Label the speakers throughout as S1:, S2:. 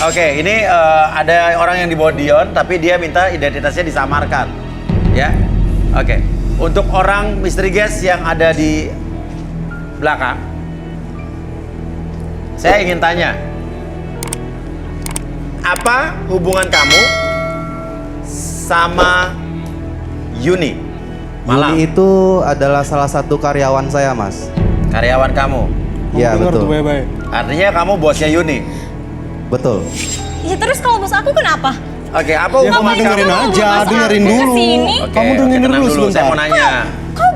S1: Oke, ini ada orang yang di bawah Dion, tapi dia minta identitasnya disamarkan. Ya, oke. Untuk orang misteri guest yang ada di belakang, saya ingin tanya, apa hubungan kamu sama Yuni? Malang.
S2: Yuni itu adalah salah satu karyawan saya, Mas.
S1: Karyawan kamu?
S2: Iya, betul.
S1: Artinya kamu bosnya Yuni?
S2: Betul.
S3: Ya terus kalau bos aku kenapa?
S1: Oke, apa
S4: Ya kamu
S1: hubungan
S4: dengerin
S1: kamu?
S4: aja, dengerin dulu.
S1: Oke,
S4: Kamu dengerin
S1: tenang
S4: dulu
S1: Saya
S4: sebentar.
S1: mau nanya.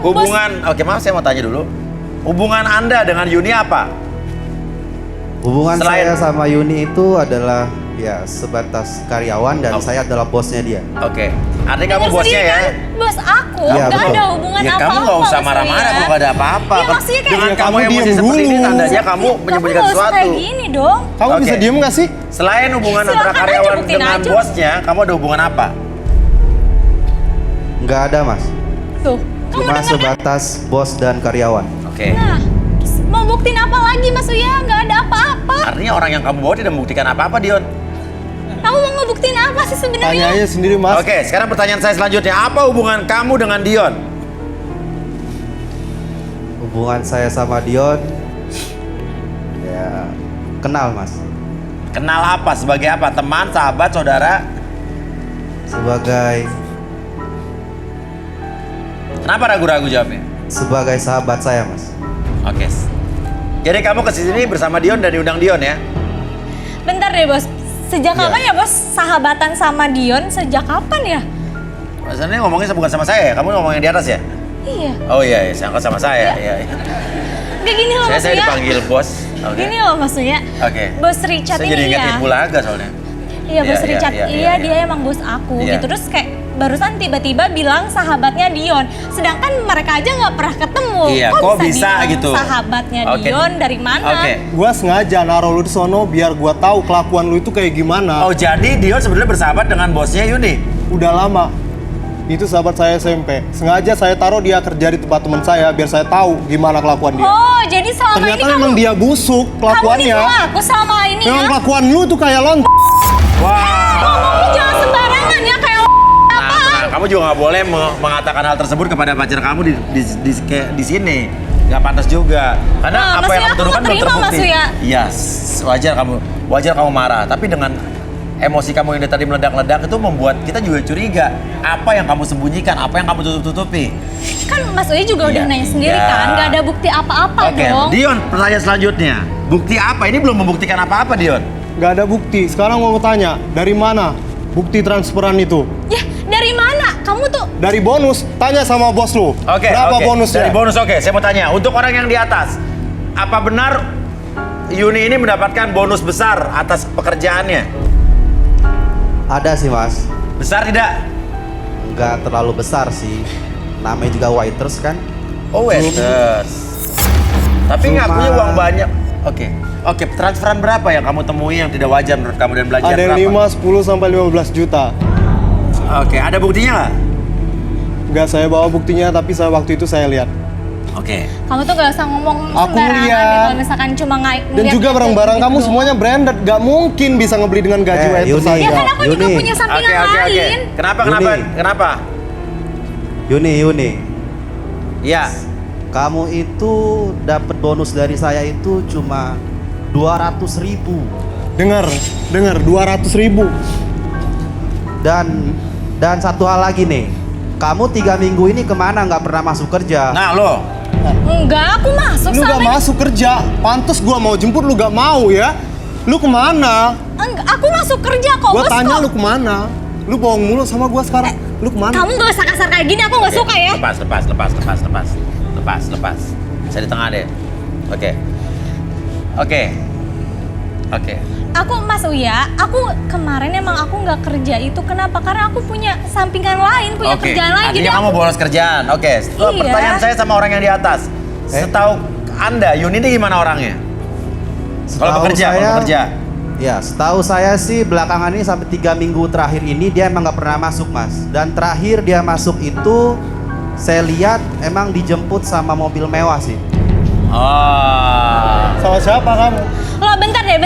S1: Hubungan, oke maaf saya mau tanya dulu. Hubungan Anda dengan Yuni apa?
S2: Hubungan
S1: Selain-
S2: saya sama Yuni itu adalah ya sebatas karyawan dan saya adalah bosnya dia.
S1: Oke, artinya kamu
S3: Dengar
S1: bosnya
S3: sendiri
S1: ya?
S3: kan, bos aku
S2: Iya,
S3: nggak
S2: betul.
S3: ada hubungan
S1: Ya
S3: apa-apa.
S1: kamu nggak usah
S3: Mas
S1: marah-marah
S3: Surya.
S1: kalau nggak ada apa-apa.
S3: Ya, maksudnya kayak-
S1: Dengan
S4: Ya,
S1: kamu
S4: kamu
S1: emosi
S4: diam
S1: seperti ini
S4: dulu.
S1: tandanya kamu
S3: Kamu
S1: menyembunyikan
S3: nggak usah
S1: sesuatu.
S3: kayak gini dong.
S4: Kamu bisa
S1: Oke.
S4: diem gak sih?
S1: Selain hubungan
S3: Silakan
S1: antara
S3: aja,
S1: karyawan
S3: buktiin
S1: dengan
S3: aja.
S1: bosnya, kamu ada hubungan apa?
S2: Nggak ada, Mas.
S3: Tuh, kamu
S2: Cuma
S3: dengar kan?
S2: sebatas bos dan karyawan.
S1: Oke.
S3: Nah, mau buktiin apa lagi Mas Surya? Nggak ada apa-apa.
S1: Artinya orang yang kamu bawa tidak membuktikan apa-apa, Dion.
S3: Kamu mau ngebuktiin apa sih
S4: Tanya
S3: sebenarnya?
S4: aja sendiri, Mas.
S1: Oke, sekarang pertanyaan saya selanjutnya. Apa hubungan kamu dengan Dion?
S2: Hubungan saya sama Dion ya kenal, Mas.
S1: Kenal apa? Sebagai apa? Teman, sahabat, saudara?
S2: Sebagai
S1: Kenapa ragu-ragu jawabnya?
S2: sahabat saya, Mas.
S1: Oke. Jadi kamu kesini bersama Dion dan diundang Dion ya?
S3: Bentar deh bos. Sejak
S2: Iya.
S3: kapan ya bos sahabatan sama Dion? Sejak kapan ya?
S1: Maksudnya ngomongnya bukan sama saya ya? Kamu ngomong yang di atas ya?
S3: Iya.
S1: Oh iya, saya angkat sama saya. Iya.
S3: Kayak gini loh Mas
S1: Saya
S3: Surya.
S1: dipanggil bos. Oke.
S3: Gini loh Mas Surya.
S1: Oke.
S3: Bos Richard
S1: Saya
S3: ini
S1: jadi ingat
S3: ya.
S1: Ibu Laga soalnya.
S3: Iya bos
S1: Iya,
S3: Richard.
S1: iya,
S3: Iya,
S1: iya,
S3: dia
S1: iya.
S3: emang bos aku
S1: Iya.
S3: gitu. Terus kayak barusan tiba-tiba bilang sahabatnya Dion. Sedangkan mereka aja nggak pernah ketemu.
S1: Iya, kok bisa
S3: bilang
S1: gitu?
S3: Sahabatnya
S1: Oke.
S3: Dion dari mana?
S1: Oke.
S4: Gua sengaja naruh lu di sono biar gua tahu kelakuan lu itu kayak gimana.
S1: Oh jadi Dion sebenarnya bersahabat dengan bosnya Yuni?
S4: Udah lama. Itu sahabat saya SMP. Sengaja saya taruh dia kerja di tempat teman saya biar saya tahu gimana kelakuan dia.
S3: Oh, jadi selama
S4: Ternyata
S3: ini kamu
S4: memang dia busuk
S3: kamu
S4: kelakuannya.
S3: nipu aku selama ini
S4: Memang
S3: ya.
S4: kelakuan lu tuh kayak lont.
S1: Wah.
S3: Ngomongnya jangan sembarangan ya kayak
S1: Nah, kamu juga nggak boleh mengatakan hal tersebut kepada pacar kamu di sini. Nggak pantas juga. Karena
S3: Nah,
S1: apa yang
S3: maksudnya
S1: kamu
S3: aku
S1: tuduhkan
S3: nggak
S1: belum
S3: terima,
S1: terbukti.
S3: Mas Uya.
S1: Iya, wajar kamu marah. Tapi dengan emosi kamu yang dari tadi meledak-ledak itu membuat kita juga curiga. Apa yang kamu sembunyikan? Apa yang kamu tutup-tutupi?
S3: kan Mas Uy juga udah
S1: Iya,
S3: nanya sendiri
S1: iya.
S3: kan, nggak ada bukti apa-apa
S1: Oke,
S3: dong.
S1: Dion, pertanyaan selanjutnya. Bukti apa? Ini belum membuktikan apa-apa, Dion.
S4: Gak ada bukti. Sekarang mau tanya, dari mana bukti transferan itu?
S3: Ya, dari mana? Kamu tuh
S4: Dari bonus. Tanya sama bos lu.
S1: Oke,
S4: Berapa
S1: oke.
S4: bonusnya?
S1: Dari bonus, oke. Saya mau tanya, untuk orang yang di atas, apa benar Yuni ini mendapatkan bonus besar atas pekerjaannya?
S2: Ada sih, Mas.
S1: Besar tidak?
S2: Nggak terlalu besar sih. Namanya juga waiters kan.
S1: Oh, waiters. Tapi
S2: Cuma-
S1: ngakunya uang banyak. Oke, transferan berapa yang kamu temui yang tidak wajar menurut kamu dan belajar
S4: Ada yang
S1: berapa?
S4: 5, 10 sampai 15 juta.
S1: Oke, ada buktinya nggak?
S4: Nggak saya bawa buktinya, tapi waktu itu saya lihat.
S1: Oke.
S3: kamu tuh gak usah ngomong
S4: Aku
S3: sembarangan
S4: lihat.
S3: deh kalau misalkan cuma
S4: Dan
S3: ngeliat
S4: juga
S3: gitu
S4: barang-barang kamu
S3: doang.
S4: semuanya branded. Gak mungkin bisa ngebeli dengan gaji waiters
S2: Yuni.
S4: saja.
S3: Ya kan aku juga
S2: Yuni.
S3: punya sampingan
S1: Oke.
S3: lain.
S1: Kenapa?
S2: Yuni.
S1: Iya.
S2: Kamu itu dapat bonus dari saya itu cuma 200.000.
S4: Dengar 200.000.
S2: Dan satu hal lagi nih, kamu 3 minggu ini kemana nggak pernah masuk kerja?
S1: Nah, lo.
S3: Enggak, aku masuk
S4: Lu gak
S3: sama
S4: masuk kerja. Pantes gua mau jemput lu gak mau ya. Lu kemana?
S3: Enggak, aku masuk kerja kok,
S4: Gua
S3: bos
S4: tanya
S3: kok.
S4: lu kemana? Lu bohong mulu sama gua sekarang. Lu kemana?
S3: Kamu gak usah kasar kayak gini, aku gak suka ya.
S1: Lepas. Saya di tengah deh. Oke.
S3: Aku Mas Uya, aku kemarin emang aku nggak kerja itu kenapa? Karena aku punya sampingan lain, punya
S1: Oke.
S3: kerjaan lain.
S1: Artinya kamu bolos kerjaan. Oke.
S3: Iya.
S1: Pertanyaan saya sama orang yang di atas. Setahu Anda, Yuni ini gimana orangnya? Kalau bekerja.
S2: Ya, setahu saya sih belakangan ini sampai 3 minggu terakhir ini dia emang nggak pernah masuk, Mas. Dan terakhir dia masuk itu saya lihat emang dijemput sama mobil mewah sih.
S1: Oh.
S4: Sama siapa kamu?
S3: Loh, bentar deh.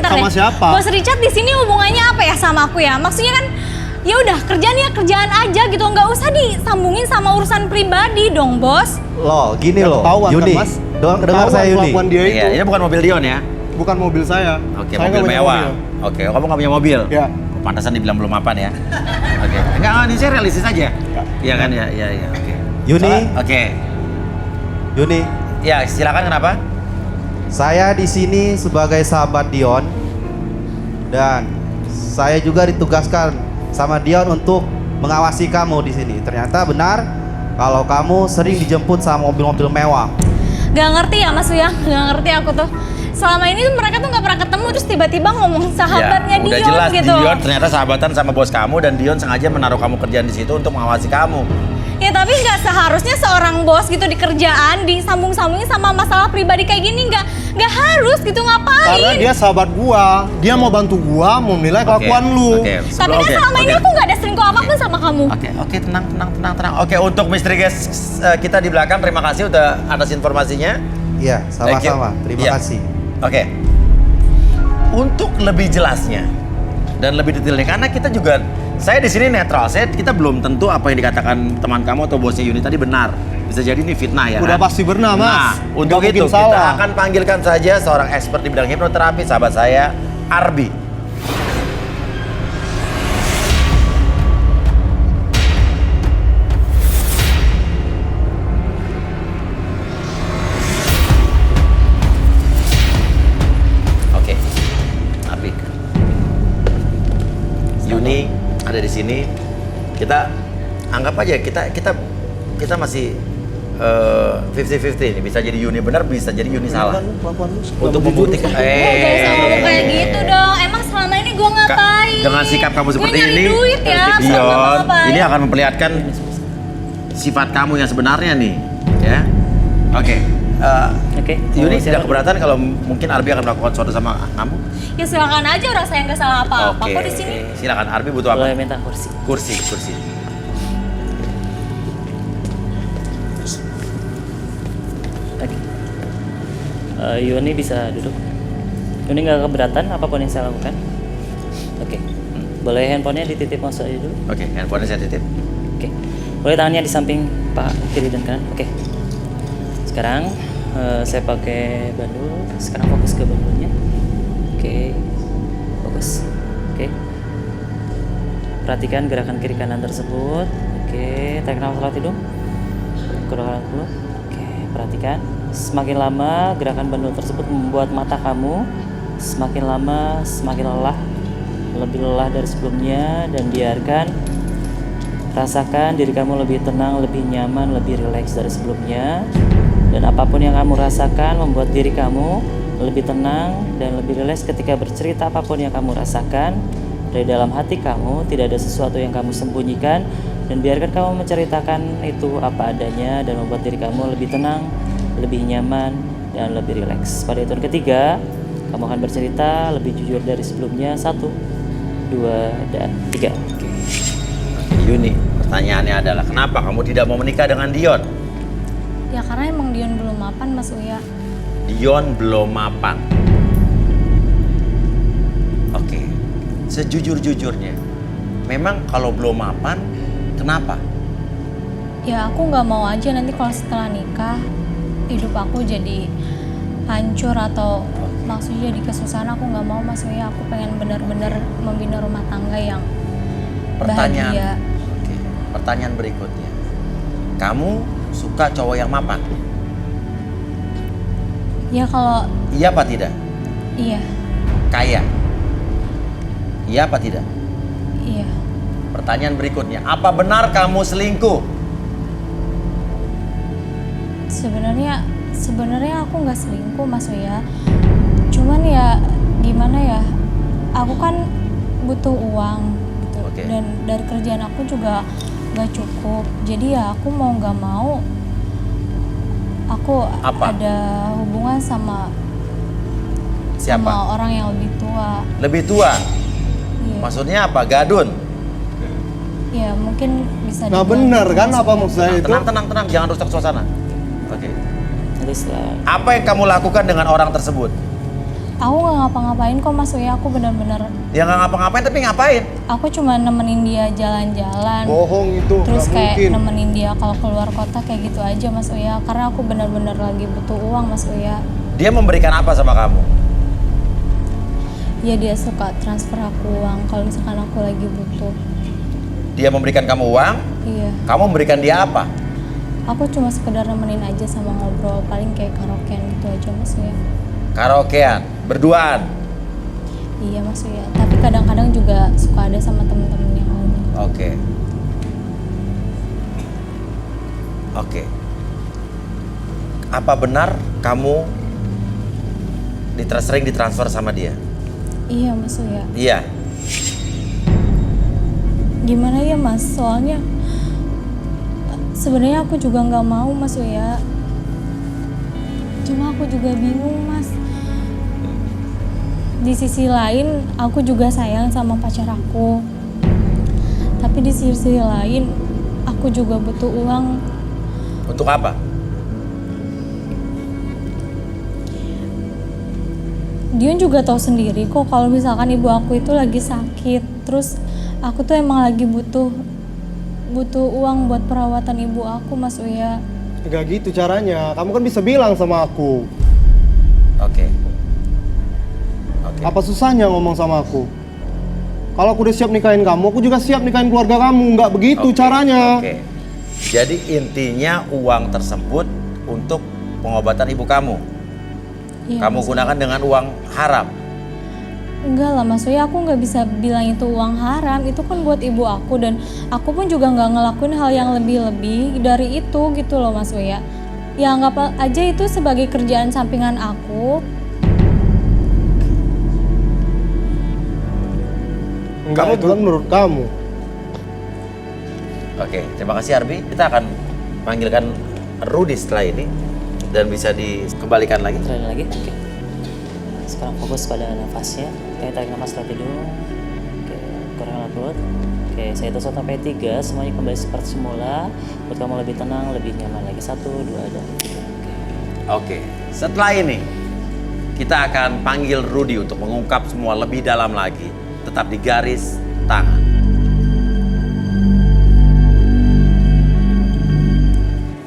S4: Sama siapa?
S3: Bos Richard di sini hubungannya apa ya sama aku ya? Maksudnya kan ya udah kerjaan ya kerjaan aja gitu, nggak usah disambungin sama urusan pribadi dong, Bos.
S2: Loh, gini
S4: Ya,
S2: loh,
S4: ketahuan kan,
S2: Yuni.
S4: Mas?
S2: Dengar
S4: Ketahuan
S2: saya Yuni.
S4: kelakuan dia itu.
S1: Iya, ini bukan mobil Dion ya.
S4: Bukan mobil saya.
S1: Oke,
S4: Saya
S1: mobil
S4: nggak punya
S1: mewah.
S4: mobil.
S1: Oke, kamu nggak punya mobil.
S4: Ya.
S1: Pantasan dibilang belum mapan ya. Oke, enggak, ini saya realistis aja. Iya kan ya, iya, oke.
S2: Yuni,
S1: Oke,
S2: Yuni,
S1: ya silakan kenapa?
S2: saya di sini sebagai sahabat Dion dan saya juga ditugaskan sama Dion untuk mengawasi kamu di sini. Ternyata benar kalau kamu sering dijemput sama mobil-mobil mewah.
S3: Gak ngerti ya Mas Uya, gak ngerti aku tuh. Selama ini mereka tuh gak pernah ketemu terus tiba-tiba ngomong sahabatnya
S1: Ya, udah
S3: Dion
S1: jelas
S3: gitu.
S1: Dion ternyata sahabatan sama bos kamu dan Dion sengaja menaruh kamu kerjaan di situ untuk mengawasi kamu.
S3: Ya tapi nggak seharusnya seorang bos gitu di kerjaan disambung-sambungin sama masalah pribadi kayak gini, nggak harus gitu, ngapain?
S4: Karena dia sahabat gua, dia mau bantu gua, mau nilai kelakuan lu.
S1: Oke,
S3: Tapi kan selama ini aku nggak ada selingkuh apapun sama kamu.
S1: Oke, tenang. Oke, untuk Misteri Guys kita di belakang, terima kasih udah atas informasinya.
S2: Iya,
S1: Thank you.
S2: sama-sama. Terima
S1: Iya.
S2: kasih.
S1: Oke. Untuk lebih jelasnya dan lebih detailnya, karena kita juga, saya di sini netral, kita belum tentu apa yang dikatakan teman kamu atau bosnya Yuni tadi benar. Bisa jadi ini fitnah ya.
S4: Udah
S1: kan?
S4: pasti benar, Mas.
S1: Nah, untuk
S4: Nggak
S1: itu
S4: mungkin
S1: kita
S4: salah.
S1: akan panggilkan saja seorang expert di bidang hipnoterapi, sahabat saya, Arbi. Oke, Arbi. Yuni ada di sini. Kita anggap aja kita masih 50-50 ini, bisa jadi Yuni benar, bisa jadi Yuni salah. Untuk membuktikan
S3: Gak usah ngomong kayak gitu dong. Emang selama ini gue ngapain?
S1: dengan sikap kamu seperti
S3: Gue nyari
S1: ini,
S3: duit ya, selama
S1: Dion,
S3: ngapain?
S1: ini akan memperlihatkan sifat kamu yang sebenarnya nih, ya. Oke.
S5: Oke.
S1: Yuni
S5: Mau
S1: tidak
S5: siapa?
S1: keberatan kalau mungkin Arbi akan melakukan sesuatu sama kamu?
S3: Ya silakan aja, orang saya nggak salah apa-apa
S1: Oke.
S3: kok di sini.
S1: Silakan, Arbi butuh apa?
S5: Boleh minta kursi.
S1: Kursi.
S5: Oke. Yuni bisa duduk. Yuni nggak keberatan apapun yang saya lakukan. Oke. Boleh handphonenya dititip masuk aja dulu.
S1: Oke, handphonenya saya titip.
S5: Oke. Boleh tangannya di samping Pak kiri dan kanan. Oke. Sekarang saya pakai bandul. Sekarang fokus ke bandulnya. Oke. Fokus. Oke. Perhatikan gerakan kiri kanan tersebut. Oke. Tarik nafas lewat hidung. Kedua dulu. Oke. Perhatikan. Semakin lama gerakan bandul tersebut membuat mata kamu semakin lama semakin lelah, lebih lelah dari sebelumnya, dan biarkan rasakan diri kamu lebih tenang, lebih nyaman, lebih rileks dari sebelumnya. Dan apapun yang kamu rasakan membuat diri kamu lebih tenang dan lebih rileks ketika bercerita apapun yang kamu rasakan dari dalam hati kamu. Tidak ada sesuatu yang kamu sembunyikan, dan biarkan kamu menceritakan itu apa adanya dan membuat diri kamu lebih tenang, lebih nyaman, dan lebih rileks. Pada hitungan ketiga, kamu akan bercerita lebih jujur dari sebelumnya. 1, 2, dan 3.
S1: Oke, Yuni, pertanyaannya adalah kenapa kamu tidak mau menikah dengan Dion?
S3: Ya karena emang Dion belum mapan, Mas Uya.
S1: Dion belum mapan. Oke, sejujur-jujurnya, memang kalau belum mapan, kenapa?
S3: Ya aku nggak mau aja nanti kalau setelah nikah hidup aku jadi hancur atau maksudnya jadi kesusahan. Aku nggak mau, Mas Uya. Aku pengen benar-benar membina rumah tangga yang bahagia.
S1: Oke, pertanyaan berikutnya, kamu suka cowok yang mapan?
S3: Ya kalau
S1: Iya apa tidak?
S3: iya,
S1: Kaya? Iya apa tidak?
S3: iya.
S1: Pertanyaan berikutnya, apa benar kamu selingkuh?
S3: Sebenarnya aku nggak selingkuh, Mas Uya. Cuman ya gimana ya, aku kan butuh uang gitu.
S1: Oke.
S3: Dan dari kerjaan aku juga nggak cukup. Jadi ya aku mau nggak mau aku
S1: Apa?
S3: ada hubungan sama
S1: Siapa?
S3: orang yang lebih tua.
S1: Lebih tua?
S3: Iya.
S1: Maksudnya apa? Gadun?
S3: Ya mungkin bisa
S4: Nah
S3: dibilang
S4: benar
S3: gitu,
S4: kan
S3: Mas
S4: apa
S3: Uya.
S4: maksud saya itu?
S1: Tenang, jangan rusak suasana. Oke.
S5: Nanti setelah
S1: Apa yang kamu lakukan dengan orang tersebut?
S3: Aku nggak ngapa-ngapain kok Mas Uya, aku benar-benar
S1: Dia nggak ngapa-ngapain tapi ngapain?
S3: aku cuma nemenin dia jalan-jalan.
S4: Bohong itu,
S3: Terus
S4: nggak
S3: kayak
S4: mungkin.
S3: nemenin dia kalau keluar kota kayak gitu aja Mas Uya, karena aku benar-benar lagi butuh uang Mas Uya.
S1: Dia memberikan apa sama kamu?
S3: Ya dia suka transfer aku uang kalau misalkan aku lagi butuh.
S1: Dia memberikan kamu uang,
S3: Iya.
S1: kamu memberikan dia apa?
S3: Aku cuma sekedar nemenin aja sama ngobrol, paling kayak karaokean gitu aja Mas Uya.
S1: Karaokean, berduaan.
S3: Iya Mas Uya, tapi kadang-kadang juga suka ada sama temen-temen yang lain.
S1: Oke. Oke. Apa benar kamu sering ditransfer sama dia?
S3: Iya Mas Uya.
S1: Iya.
S3: Gimana ya Mas, soalnya sebenarnya aku juga nggak mau Mas Uya. Cuma aku juga bingung Mas. Di sisi lain aku juga sayang sama pacar aku. Tapi di sisi lain aku juga butuh uang.
S1: Untuk apa?
S3: Dion juga tahu sendiri kok kalau misalkan ibu aku itu lagi sakit. Terus aku tuh emang lagi butuh uang buat perawatan ibu aku Mas Uya.
S4: Gak gitu caranya. Kamu kan bisa bilang sama aku.
S1: Oke. Oke.
S4: Apa susahnya ngomong sama aku? Kalau aku udah siap nikahin kamu, aku juga siap nikahin keluarga kamu. Nggak begitu
S1: Oke,
S4: caranya.
S1: Oke. Jadi intinya uang tersebut untuk pengobatan ibu kamu.
S3: Iya,
S1: Kamu
S3: Mas Uya.
S1: gunakan dengan uang haram.
S3: Enggak lah Mas Uya, aku nggak bisa bilang itu uang haram. Itu kan buat ibu aku dan aku pun juga nggak ngelakuin hal yang lebih-lebih dari itu gitu loh Mas Uya. Ya anggap aja itu sebagai kerjaan sampingan aku.
S4: Enggak,
S1: Kamu
S4: itu kan menurut kamu.
S1: Oke, terima kasih Arbi. Kita akan panggilkan Rudy setelah ini dan bisa dikembalikan lagi.
S5: terakhir lagi. Oke. Sekarang fokus pada nafasnya. Oke, tarik nafas setelah tidur. Oke, kurang perut. Oke, saya hitung sampai 3, semuanya kembali seperti semula. Buat kamu lebih tenang, lebih nyaman lagi. 1, 2, dan 3.
S1: Oke, setelah ini kita akan panggil Rudy untuk mengungkap semua lebih dalam lagi. Tetap di garis tangan.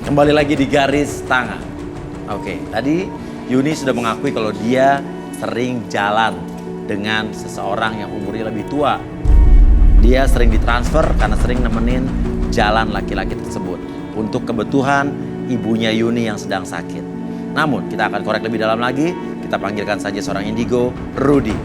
S1: Kembali lagi di garis tangan. Oke, tadi Yuni sudah mengakui kalau dia sering jalan dengan seseorang yang umurnya lebih tua. Dia sering ditransfer karena sering nemenin jalan laki-laki tersebut untuk kebutuhan ibunya Yuni yang sedang sakit. Namun kita akan korek lebih dalam lagi. Kita panggilkan saja seorang indigo, Rudy.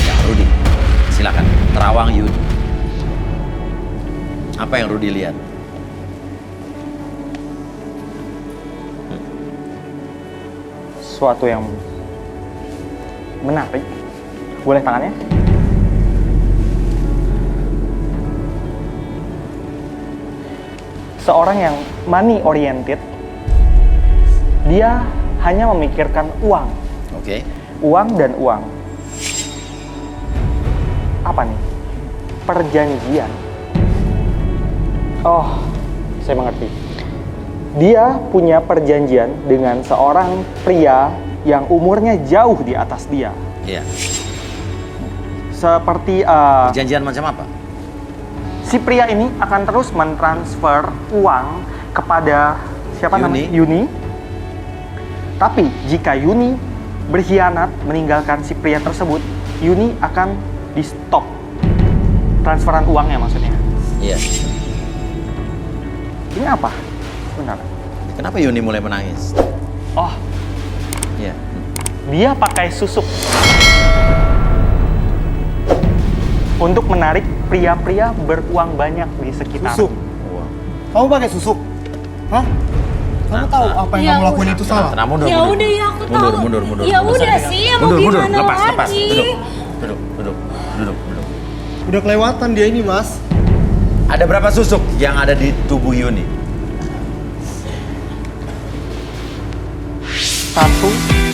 S1: Ya Rudy, silakan terawang Yuni. Apa yang Rudy lihat?
S6: Suatu yang menarik. Boleh tangannya? Seorang yang money oriented, dia hanya memikirkan uang,
S1: Oke.
S6: uang dan uang. Apa nih? Perjanjian. Oh, saya mengerti. Dia punya perjanjian dengan seorang pria yang umurnya jauh di atas dia.
S1: Iya.
S6: Seperti
S1: Perjanjian macam apa?
S6: si pria ini akan terus mentransfer uang kepada siapa
S1: Yuni.
S6: namanya? Yuni. Tapi jika Yuni berkhianat meninggalkan si pria tersebut, Yuni akan di stop transferan uangnya maksudnya.
S1: Iya.
S6: Ini apa? Benar.
S1: Kenapa Yuni mulai menangis?
S6: Oh,
S1: Iya.
S6: dia pakai susuk untuk menarik pria-pria beruang banyak di sekitar.
S4: Susuk.
S1: Wah.
S4: Kamu pakai susuk? Hah? Kamu tahu apa yang
S3: Ya
S4: kamu lakuin itu salah?
S1: Tenang, mundur,
S3: Ya
S1: mundur.
S3: udah ya aku
S1: mundur,
S3: tahu.
S1: mundur, mundur,
S3: Ya
S1: mundur.
S3: udah sih, ya mau
S1: mundur,
S3: gimana
S1: lepas, lepas,
S3: lagi?
S1: duduk, duduk, duduk, duduk, duduk.
S4: Udah kelewatan dia ini, Mas.
S1: Ada berapa susuk yang ada di tubuh Yuni?
S6: 1,